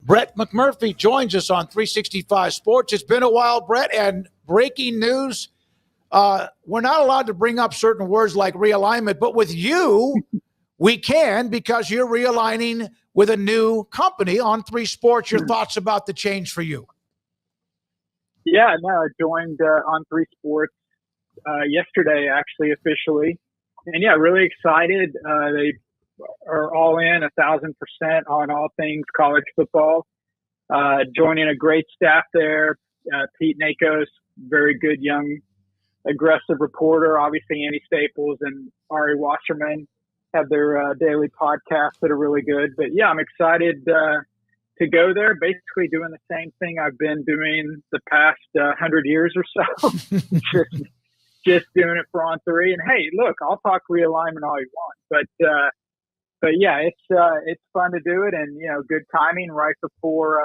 Brett McMurphy joins us on 365 Sports. It's been a while, Brett, and breaking news. We're not allowed to bring up certain words like realignment, but with you, we can, because you're realigning with a new company on 3 Sports. Your thoughts about the change for you? Yeah, no, I joined on 3 Sports yesterday, actually, officially. And yeah, really excited. They are all in 1,000% on all things college football. Joining a great staff there. Pete Nakos, very good young, aggressive reporter. Obviously, Andy Staples and Ari Wasserman have their daily podcasts that are really good. But yeah, I'm excited to go there, basically doing the same thing I've been doing the past 100 years or so. just doing it for On 3. And hey, look, I'll talk realignment all you want, but yeah, it's fun to do it, and good timing right before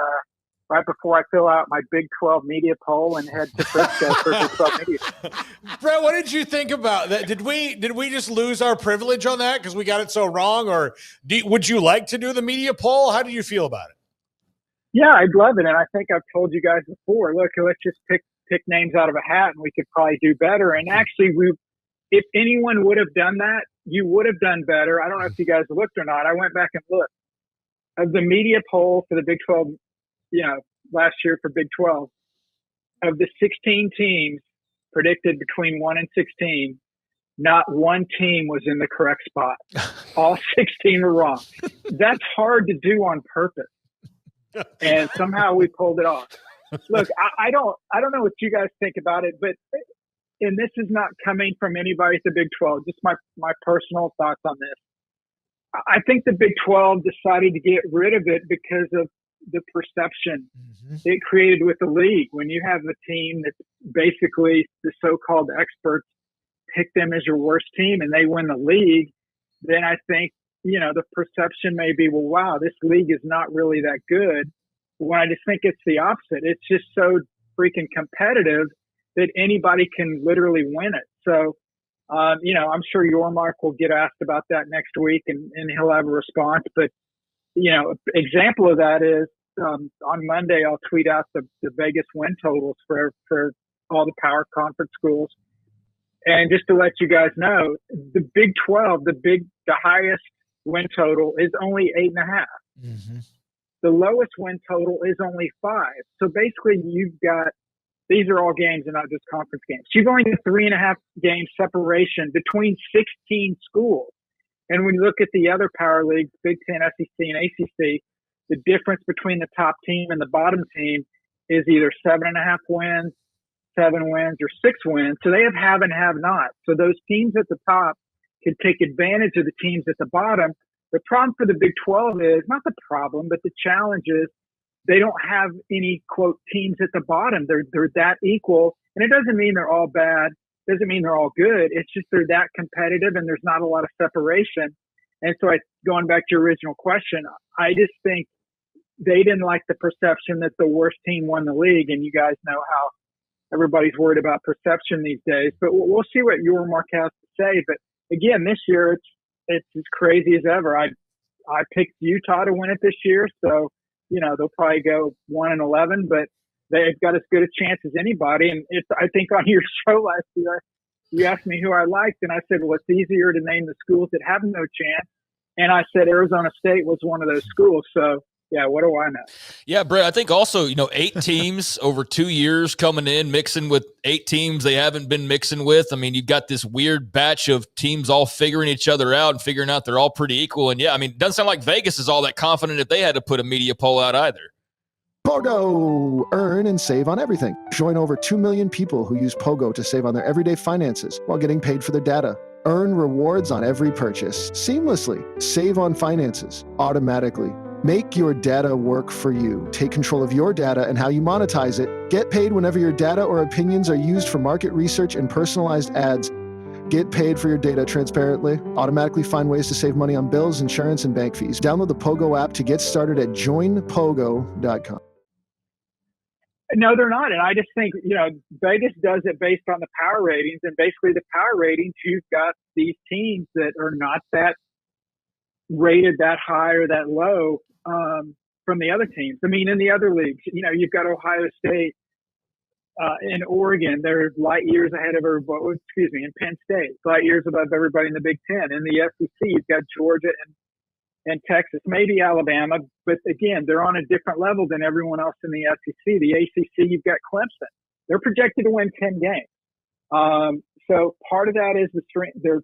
I fill out my Big 12 media poll and head to Frisco for Big 12 media. Brett, what did you think about that? Did we just lose our privilege on that because we got it so wrong, or would you like to do the media poll? How do you feel about it? Yeah, I'd love it, and I think I've told you guys before. Look, let's just pick names out of a hat, and we could probably do better. And actually, if anyone would have done that, you would have done better. I don't know if you guys looked or not. I went back and looked of the media poll for the Big 12, last year for Big 12. Of the 16 teams predicted between 1 and 16, not one team was in the correct spot. All 16 were wrong. That's hard to do on purpose. And somehow we pulled it off. Look, I don't know what you guys think about it, but and this is not coming from anybody at the Big 12, just my personal thoughts on this. I think the Big 12 decided to get rid of it because of the perception it created with the league. When you have a team that's basically the so-called experts pick them as your worst team and they win the league, then I think, the perception may be, well, wow, this league is not really that good. When I just think it's the opposite. It's just so freaking competitive that anybody can literally win it. So, I'm sure Yormark will get asked about that next week and he'll have a response. But, example of that is on Monday, I'll tweet out the Vegas win totals for all the power conference schools. And just to let you guys know, the Big 12, the highest win total is only 8.5. The lowest win total is only 5. So basically you've got, these are all games and not just conference games. You've only got 3.5 game separation between 16 schools. And when you look at the other power leagues, Big Ten, SEC, and ACC, the difference between the top team and the bottom team is either 7.5 wins, 7 wins, or 6 wins. So they have and have not. So those teams at the top can take advantage of the teams at the bottom. The problem for the Big 12 is, not the problem, but the challenge is they don't have any, quote, teams at the bottom. They're that equal. And it doesn't mean they're all bad. Doesn't mean they're all good. It's just they're that competitive and there's not a lot of separation. And so going back to your original question, I just think they didn't like the perception that the worst team won the league. And you guys know how everybody's worried about perception these days. But we'll see what Yormark has to say. But again, this year, it's as crazy as ever. I picked Utah to win it this year. So, they'll probably go 1-11, but they've got as good a chance as anybody. And I think on your show last year, you asked me who I liked, and I said, well, it's easier to name the schools that have no chance. And I said Arizona State was one of those schools. So, yeah, what do I know? Yeah, Brett, I think also, 8 teams over 2 years coming in, mixing with 8 teams they haven't been mixing with. I mean, you've got this weird batch of teams all figuring each other out and figuring out they're all pretty equal. And, yeah, I mean, it doesn't sound like Vegas is all that confident if they had to put a media poll out either. Pogo! Earn and save on everything. Join over 2 million people who use Pogo to save on their everyday finances while getting paid for their data. Earn rewards on every purchase seamlessly. Save on finances automatically. Make your data work for you. Take control of your data and how you monetize it. Get paid whenever your data or opinions are used for market research and personalized ads. Get paid for your data transparently. Automatically find ways to save money on bills, insurance, and bank fees. Download the Pogo app to get started at joinpogo.com. No, they're not. And I just think, Vegas does it based on the power ratings. And basically the power ratings, you've got these teams that are not that rated that high or that low. from the other teams. I mean, in the other leagues, you've got Ohio State and Oregon. They're light years ahead of everybody. And Penn State, light years above everybody in the Big Ten. In the SEC, you've got Georgia and Texas, maybe Alabama, but again, they're on a different level than everyone else in the SEC. The ACC, you've got Clemson. They're projected to win 10 games. So part of that is the strength, their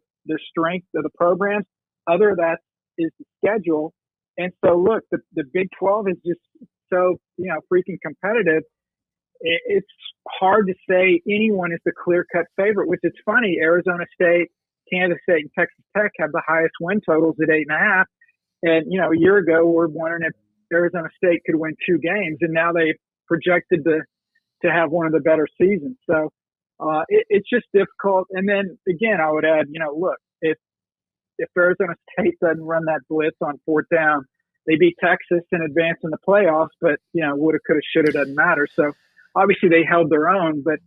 strength of the programs. Other of that is the schedule. And so, look, the Big 12 is just so freaking competitive. It's hard to say anyone is the clear-cut favorite. Which is funny. Arizona State, Kansas State, and Texas Tech have the highest win totals at 8.5. And, a year ago, we're wondering if Arizona State could win 2 games, and now they've projected to have one of the better seasons. So it's just difficult. And then, again, I would add, look, if Arizona State doesn't run that blitz on 4th down, they beat Texas and advance in the playoffs, but, woulda, coulda, shoulda doesn't matter. So obviously they held their own, but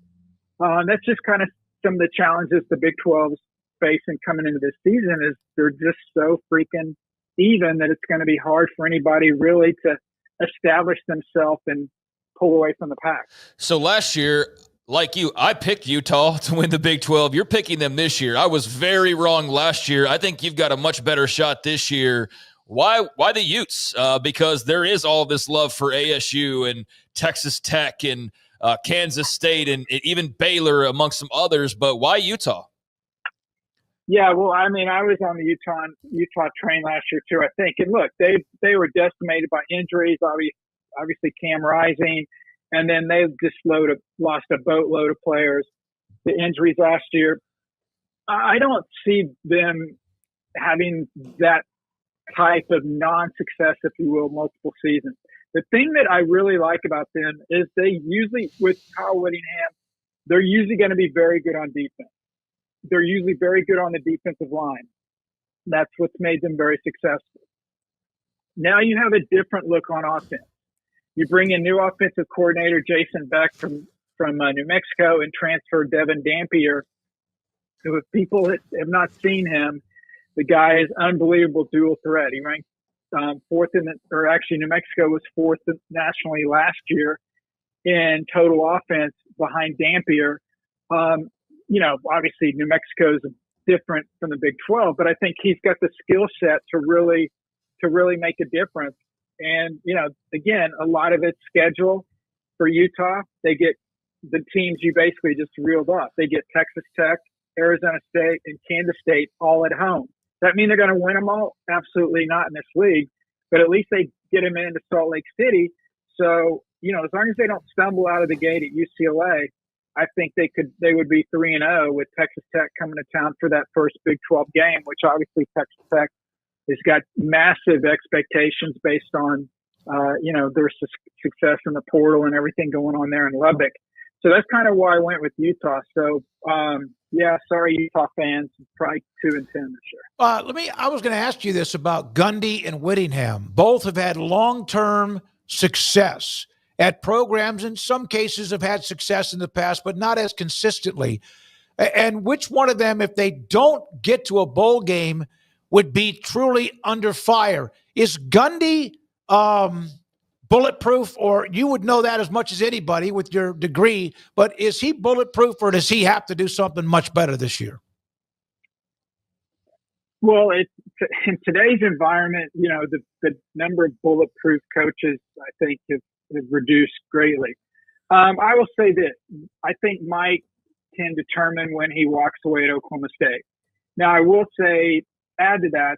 that's just kind of some of the challenges the Big 12's facing coming into this season is they're just so freaking even that it's going to be hard for anybody really to establish themselves and pull away from the pack. So last year, like you, I picked Utah to win the Big 12. You're picking them this year. I was very wrong last year. I think you've got a much better shot this year. Why the Utes? Because there is all this love for ASU and Texas Tech and Kansas State and even Baylor amongst some others. But why Utah? Yeah, well, I mean, I was on the Utah train last year too, I think. And look, they were decimated by injuries. Obviously, Cam Rising, and then they've just lost a boatload of players to injuries last year. I don't see them having that type of non-success, if you will, multiple seasons. The thing that I really like about them is they usually, with Kyle Whittingham, they're usually going to be very good on defense. They're usually very good on the defensive line. That's what's made them very successful. Now you have a different look on offense. You bring in new offensive coordinator Jason Beck from New Mexico and transfer Devin Dampier. So if people have not seen him, the guy is unbelievable dual threat. He ranked fourth New Mexico was fourth nationally last year in total offense behind Dampier. Obviously New Mexico is different from the Big 12, but I think he's got the skill set to really make a difference. And, again, a lot of it's schedule for Utah. They get the teams you basically just reeled off. They get Texas Tech, Arizona State, and Kansas State all at home. Does that mean they're going to win them all? Absolutely not in this league. But at least they get them into Salt Lake City. So, as long as they don't stumble out of the gate at UCLA, I think they would be 3-0 with Texas Tech coming to town for that first Big 12 game, which obviously Texas Tech has got massive expectations based on, their success in the portal and everything going on there in Lubbock. So that's kind of why I went with Utah. So, sorry, Utah fans, probably 2-10 this year. I was going to ask you this about Gundy and Whittingham. Both have had long-term success at programs, in some cases have had success in the past, but not as consistently. And which one of them, if they don't get to a bowl game, would be truly under fire? Is Gundy bulletproof, or you would know that as much as anybody with your degree, but is he bulletproof, or does he have to do something much better this year? Well, in today's environment, the number of bulletproof coaches, I think, have reduced greatly. I will say this. I think Mike can determine when he walks away at Oklahoma State. Now, I will say, add to that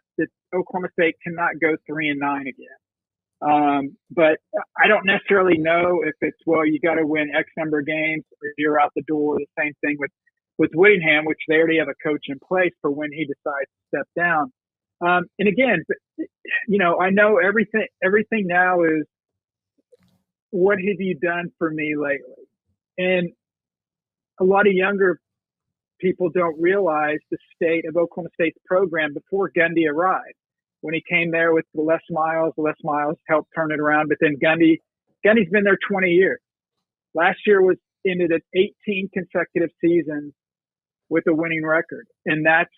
Oklahoma State cannot go 3-9 again. But I don't necessarily know if it's, you got to win X number of games or you're out the door. The same thing with Whittingham, which they already have a coach in place for when he decides to step down. And again, I know everything now is, what have you done for me lately? And a lot of younger people don't realize the state of Oklahoma State's program before Gundy arrived. When he came there with the Les Miles helped turn it around. But then Gundy's been there 20 years. Last year ended at 18 consecutive seasons with a winning record. And that's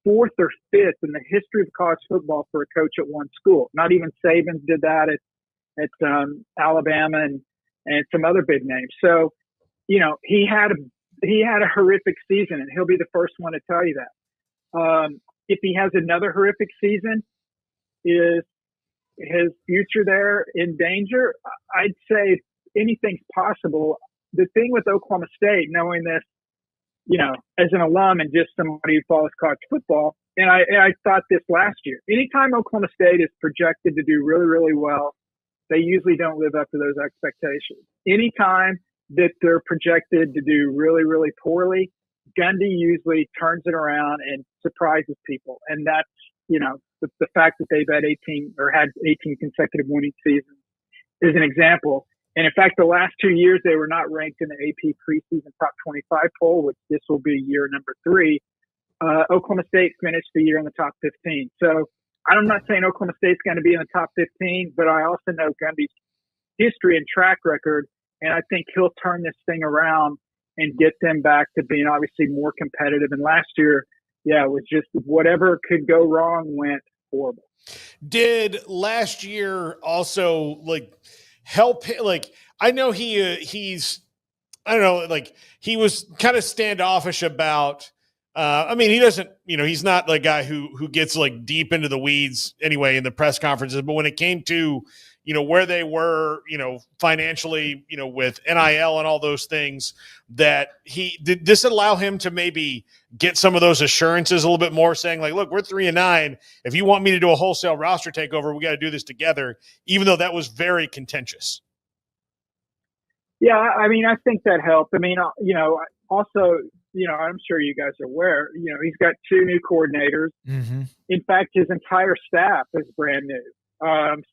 fourth or fifth in the history of college football for a coach at one school. Not even Saban did that at Alabama and some other big names. So, he had a horrific season, and he'll be the first one to tell you that. If he has another horrific season, is his future there in danger? I'd say anything's possible. The thing with Oklahoma State, knowing this, as an alum and just somebody who follows college football, and I thought this last year, anytime Oklahoma State is projected to do really, really well, they usually don't live up to those expectations. Anytime that they're projected to do really, really poorly, Gundy usually turns it around and surprises people. And that's, the fact that they've had 18 consecutive winning seasons is an example. And in fact, the last 2 years, they were not ranked in the AP preseason top 25 poll, which this will be year number 3. Oklahoma State finished the year in the top 15. So I'm not saying Oklahoma State's going to be in the top 15, but I also know Gundy's history and track record, and I think he'll turn this thing around and get them back to being obviously more competitive. And last year, it was just whatever could go wrong went horrible. Did last year also help? I know he's I don't know, he was kind of standoffish about. He doesn't, he's not the guy who gets deep into the weeds anyway in the press conferences. But when it came to, where they were, financially, with NIL and all those things, that did this allow him to maybe get some of those assurances a little bit more, saying look, we're 3-9. If you want me to do a wholesale roster takeover, we got to do this together, even though that was very contentious. Yeah, I think that helped. Also, I'm sure you guys are aware, he's got 2 new coordinators. Mm-hmm. In fact, his entire staff is brand new.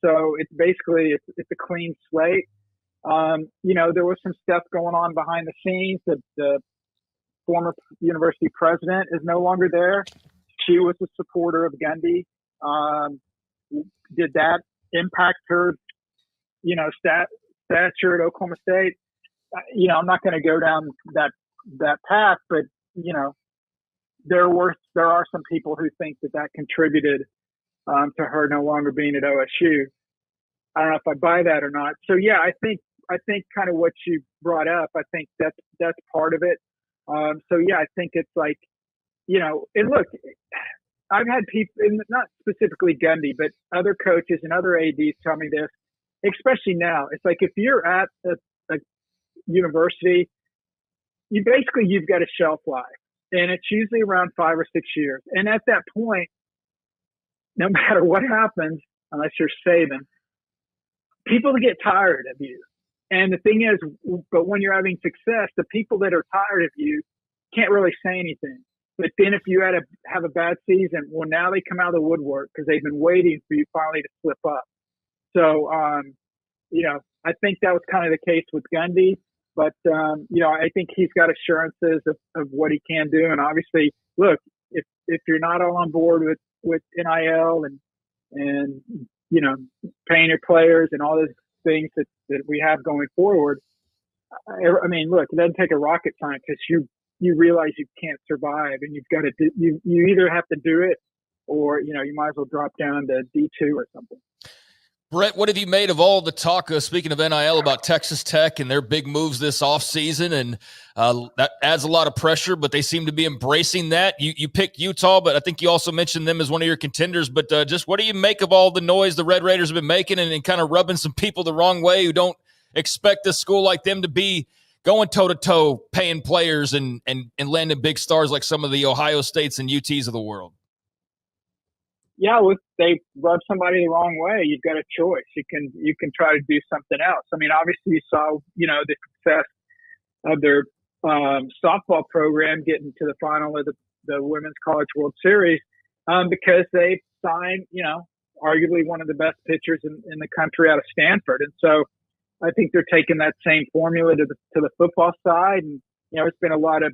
So it's basically, it's a clean slate. There was some stuff going on behind the scenes. The former university president is no longer there. She was a supporter of Gundy. Did that impact her, stature at Oklahoma State? I'm not going to go down that path, but there are some people who think that contributed to her no longer being at OSU. I don't know if I buy that or not. So I think kind of what you brought up, I think that's part of it. I think it's and look, I've had people, not specifically Gundy, but other coaches and other ADs tell me this, especially now. It's if you're at a university, you've got a shelf life, and it's usually around 5 or 6 years. And at that point, no matter what happens, unless you're Saban, people get tired of you. And the thing is, but when you're having success, the people that are tired of you can't really say anything. But then if you have a bad season, well, now they come out of the woodwork because they've been waiting for you finally to slip up. So, I think that was kind of the case with Gundy. But, I think he's got assurances of what he can do. And obviously, look, if you're not all on board with NIL and paying your players and all those things that we have going forward, look, it doesn't take a rocket scientist. You realize you can't survive, and you've got to you either have to do it, or you might as well drop down to D2 or something. Brett, what have you made of all the talk, speaking of NIL, about Texas Tech and their big moves this offseason? And that adds a lot of pressure, but they seem to be embracing that. You picked Utah, but I think you also mentioned them as one of your contenders. But just what do you make of all the noise the Red Raiders have been making and kind of rubbing some people the wrong way who don't expect a school like them to be going toe-to-toe, paying players and landing big stars like some of the Ohio States and UTs of the world? Yeah, if they rub somebody the wrong way, you've got a choice. You can try to do something else. Obviously you saw, the success of their softball program getting to the final of the Women's College World Series because they signed, arguably one of the best pitchers in the country out of Stanford. And so I think they're taking that same formula to the football side. And, it's been a lot of,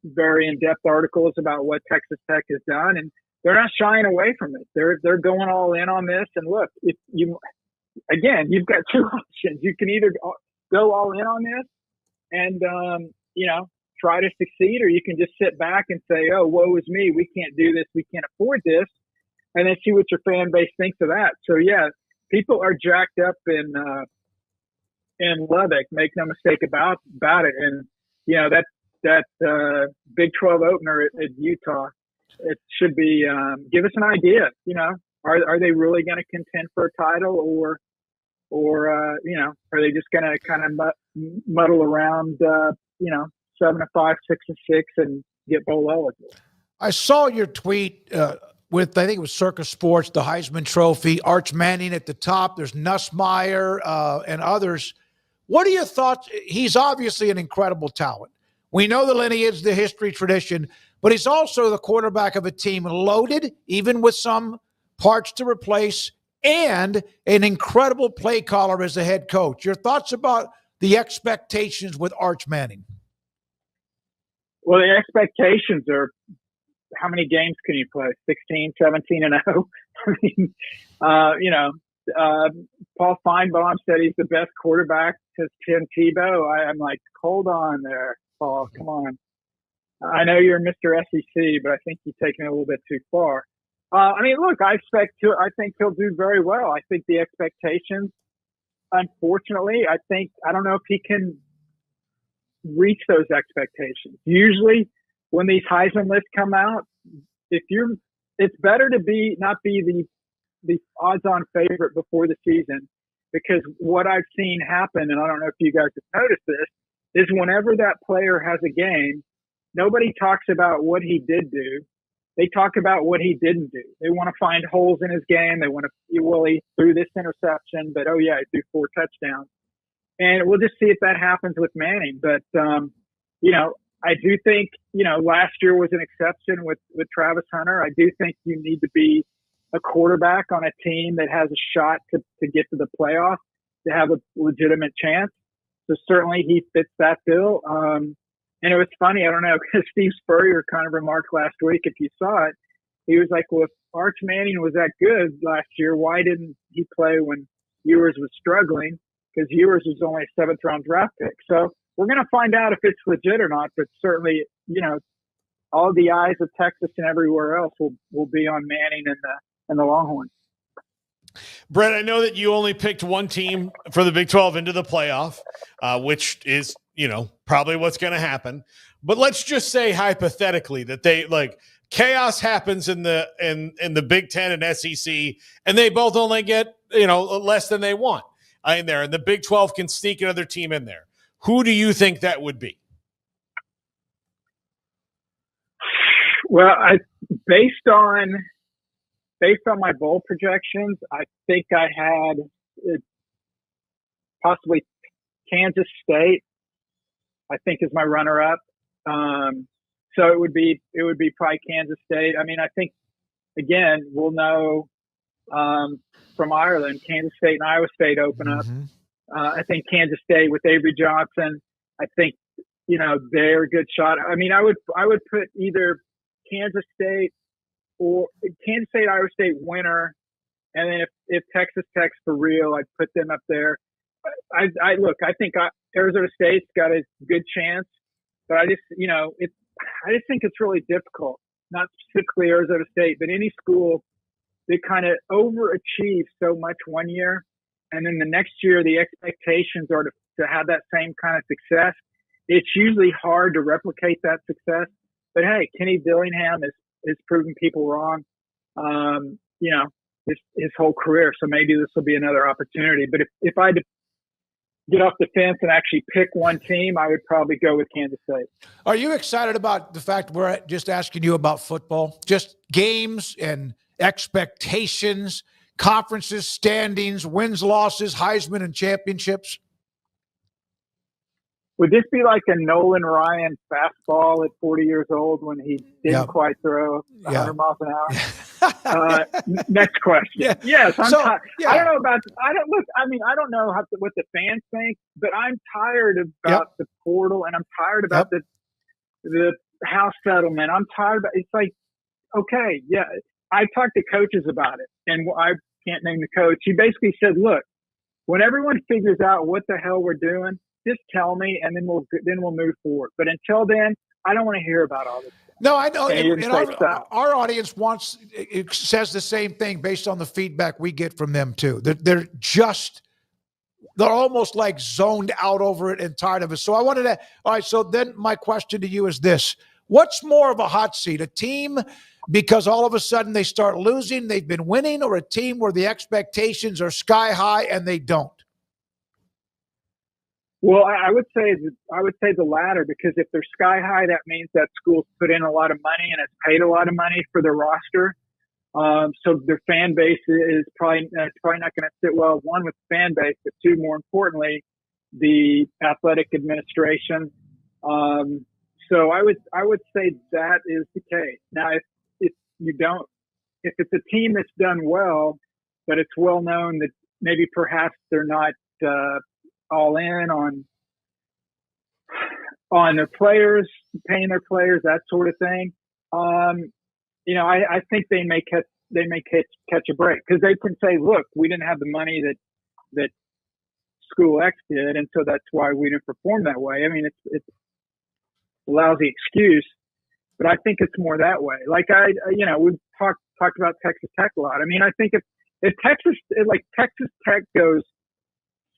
very in-depth articles about what Texas Tech has done, and they're not shying away from it. They're going all in on this. And look, you've got 2 options. You can either go all in on this and, try to succeed, or you can just sit back and say, oh, woe is me. We can't do this. We can't afford this. And then see what your fan base thinks of that. So, people are jacked up in Lubbock. Make no mistake about it. And that Big 12 opener at Utah, it should be give us an idea. Are they really going to contend for a title, or are they just going to kind of muddle around 7-5, 6-6, and get bowl eligible? I saw your tweet with, I think it was Circus Sports, the Heisman Trophy, Arch Manning at the top. There's Nussmeier and others. What are your thoughts? He's obviously an incredible talent. We know the lineage, the history, tradition, but he's also the quarterback of a team loaded, even with some parts to replace, and an incredible play caller as a head coach. Your thoughts about the expectations with Arch Manning? Well, the expectations are, how many games can you play? 16, 17-0? I mean, Paul Feinbaum said he's the best quarterback since Tim Tebow. I'm like, hold on there, Paul. Come on. I know you're Mr. SEC, but I think you're taking it a little bit too far. Look, I think he'll do very well. I think the expectations, unfortunately, I don't know if he can reach those expectations. Usually when these Heisman lists come out, it's better to not be the odds-on favorite before the season, because what I've seen happen, and I don't know if you guys have noticed this, is whenever that player has a game, nobody talks about what he did do. They talk about what he didn't do. They want to find holes in his game. They want to, he threw this interception, but he threw 4 touchdowns. And we'll just see if that happens with Manning. But, I do think, last year was an exception with Travis Hunter. I do think you need to be a quarterback on a team that has a shot to get to the playoffs, to have a legitimate chance. So certainly he fits that bill. And it was funny, I don't know, because Steve Spurrier kind of remarked last week, if you saw it, he was like, well, if Arch Manning was that good last year, why didn't he play when Ewers was struggling? Because Ewers was only a 7th-round draft pick. So we're going to find out if it's legit or not, but certainly, all the eyes of Texas and everywhere else will be on Manning and the Longhorns. Brett, I know that you only picked one team for the Big 12 into the playoff, which is, probably what's going to happen. But let's just say hypothetically that they chaos happens in the Big 10 and SEC, and they both only get, less than they want in there, and the Big 12 can sneak another team in there. Who do you think that would be? Well, based on my bowl projections, I think I had possibly Kansas State, I think, is my runner-up. So it would be probably Kansas State. I think, again, we'll know from Ireland, Kansas State and Iowa State open up. I think Kansas State with Avery Johnson, I think, they're a good shot. I would put either Kansas State or Kansas State, Iowa State winner. And then if Texas Tech's for real, I'd put them up there. I think Arizona State's got a good chance, but I just think it's really difficult, not specifically Arizona State, but any school that kind of overachieve so much one year. And then the next year, the expectations are to have that same kind of success. It's usually hard to replicate that success. But hey, Kenny Dillingham is proving people wrong, his whole career. So maybe this will be another opportunity. But if I had to get off the fence and actually pick one team, I would probably go with Kansas State. Are you excited about the fact we're just asking you about football? Just games and expectations, conferences, standings, wins, losses, Heisman, and championships? Would this be like a Nolan Ryan fastball at 40 years old when he didn't quite throw 100 miles an hour? Next question. Yes, I don't know about. I don't know what the fans think, but I'm tired about the portal, and I'm tired about the house settlement. I'm tired about. It's like, okay, I talked to coaches about it, and I can't name the coach. He basically said, look, when everyone figures out what the hell we're doing, just tell me, and then we'll move forward. But until then, I don't want to hear about all this stuff. No, I know. And he didn't say so. Our audience says the same thing based on the feedback we get from them too. They're almost like zoned out over it and tired of it. So I wanted to, all right. So then my question to you is this: what's more of a hot seat, a team because all of a sudden they start losing, they've been winning, or a team where the expectations are sky high and they don't? Well, I would say the latter, because if they're sky high, that means that school's put in a lot of money and has paid a lot of money for their roster. So their fan base is probably not going to sit well, one, with the fan base, but two, more importantly, the athletic administration. So I would say that is the case. Now, if it's a team that's done well, but it's well known that maybe perhaps they're not all in on their players, paying their players, that sort of thing. I think they may catch a break, because they can say, look, we didn't have the money that School X did, and so that's why we didn't perform that way. I mean, it's a lousy excuse, but I think it's more that way. Like we've talked about Texas Tech a lot. I mean, I think if Texas Tech goes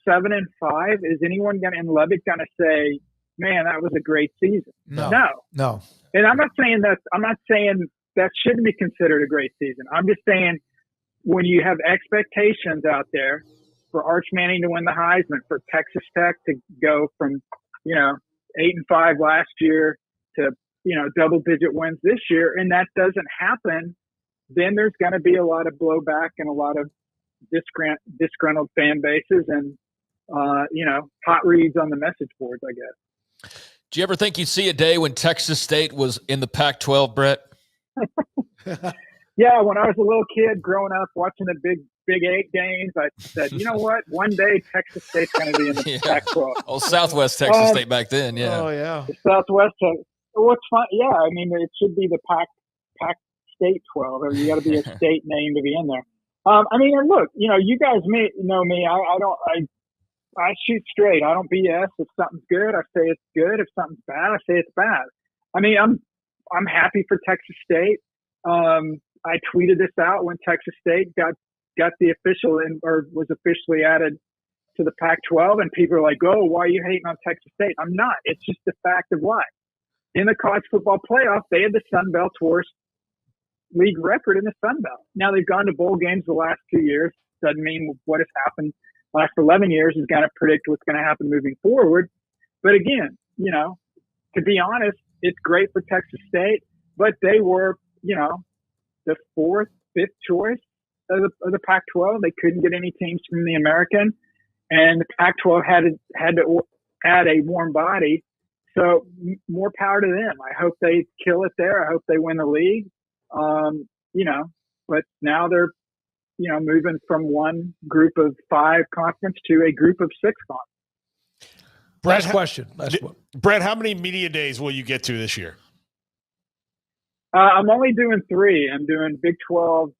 7-5, is anyone in Lubbock gonna say, man, that was a great season? No. And I'm not saying that shouldn't be considered a great season. I'm just saying, when you have expectations out there for Arch Manning to win the Heisman, for Texas Tech to go from 8-5 last year to double-digit wins this year, and that doesn't happen, then there's going to be a lot of blowback and a lot of disgruntled fan bases and hot reads on the message boards, I guess. Do you ever think you'd see a day when Texas State was in the Pac-12, Brett? Yeah, when I was a little kid growing up watching the Big 8 games, I said, you know what? One day Texas State's going to be in the Pac-12. Oh, Southwest Texas State back then, yeah. Oh, yeah. The Southwest. What's fun? Yeah, I mean, it should be the Pac State 12, or you got to be a state name to be in there. I mean, and look, you guys know me. I shoot straight. I don't BS. If something's good, I say it's good. If something's bad, I say it's bad. I mean, I'm happy for Texas State. I tweeted this out when Texas State got the official or was officially added to the Pac-12, and people are like, "Oh, why are you hating on Texas State?" I'm not. It's just the fact of life. In the college football playoff, they had the Sun Belt's worst league record in the Sun Belt. Now they've gone to bowl games the last 2 years. Doesn't mean what has happened the last 11 years is going to predict what's going to happen moving forward. But again, to be honest, it's great for Texas State, but they were, the 4th, 5th choice of the Pac-12. They couldn't get any teams from the American, and the Pac-12 had to add a warm body. So more power to them. I hope they kill it there. I hope they win the league. But now they're, moving from one group of 5 conference to a group of 6 conference. Last question. Brett, how many media days will you get to this year? I'm only doing 3. I'm doing Big 12,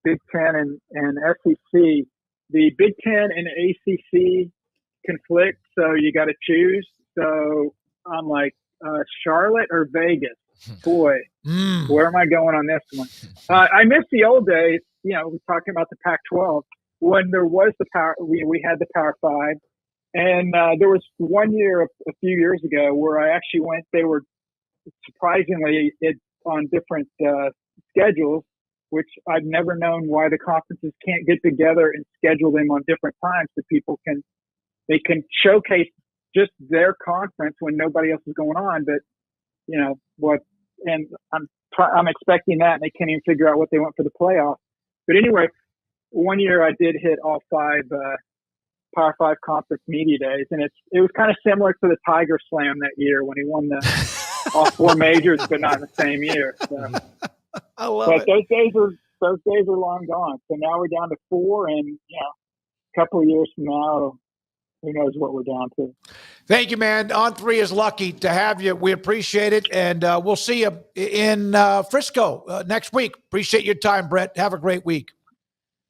Big 10, and SEC. The Big 10 and ACC conflict, so you got to choose. So I'm like, Charlotte or Vegas? Boy, where am I going on this one? I miss the old days. We're talking about the Pac-12 when there was the power. We had the Power 5, and there was one year a few years ago where I actually went. They were surprisingly on different schedules, which I've never known why the conferences can't get together and schedule them on different times so people can showcase just their conference when nobody else is going on. But and I'm expecting that, and they can't even figure out what they want for the playoff. But anyway, one year I did hit all 5 Power 5 conference media days, and it was kind of similar to the Tiger Slam that year when he won all 4 majors, but not in the same year. So. I love it. Those days are long gone. So now we're down to 4, and a couple of years from now, who knows what we're down to. Thank you, man. On3 is lucky to have you. We appreciate it, and we'll see you in Frisco next week. Appreciate your time, Brett. Have a great week.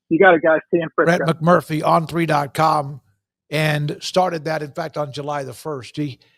You got it, guys. See you in Frisco. Brett McMurphy, on3.com, and started that, in fact, on July the 1st.